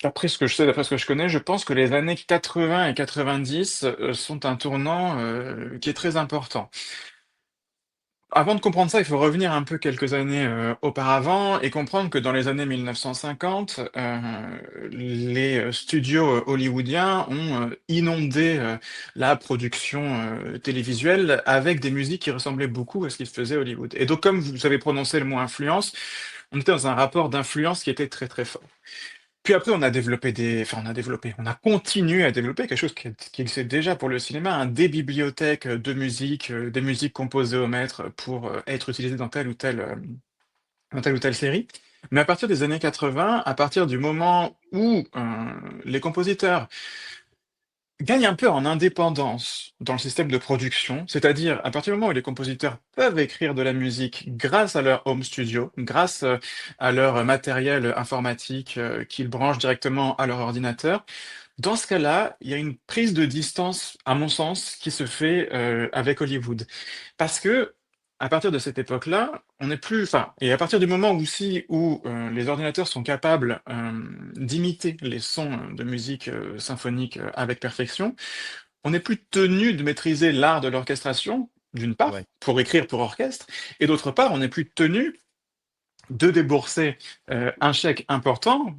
D'après ce que je sais, d'après ce que je connais, je pense que les années 80 et 90 sont un tournant qui est très important. Avant de comprendre ça, il faut revenir un peu quelques années auparavant et comprendre que dans les années 1950, les studios hollywoodiens ont inondé la production télévisuelle avec des musiques qui ressemblaient beaucoup à ce qui se faisait à Hollywood. Et donc, comme vous avez prononcé le mot influence, on était dans un rapport d'influence qui était très très fort. Puis après, on a continué à développer quelque chose qui existait déjà pour le cinéma, hein, des bibliothèques de musique, des musiques composées au mètre pour être utilisées dans telle ou telle série. Mais à partir des années 80, à partir du moment où les compositeurs gagne un peu en indépendance dans le système de production, c'est-à-dire à partir du moment où les compositeurs peuvent écrire de la musique grâce à leur home studio, grâce à leur matériel informatique qu'ils branchent directement à leur ordinateur. Dans ce cas-là, il y a une prise de distance, à mon sens, qui se fait avec Hollywood. Parce que, à partir de cette époque-là, on n'est plus, enfin, et à partir du moment aussi où les ordinateurs sont capables d'imiter les sons de musique symphonique avec perfection, on n'est plus tenu de maîtriser l'art de l'orchestration, d'une part, Ouais. pour écrire pour orchestre, et d'autre part, on n'est plus tenu de débourser un chèque important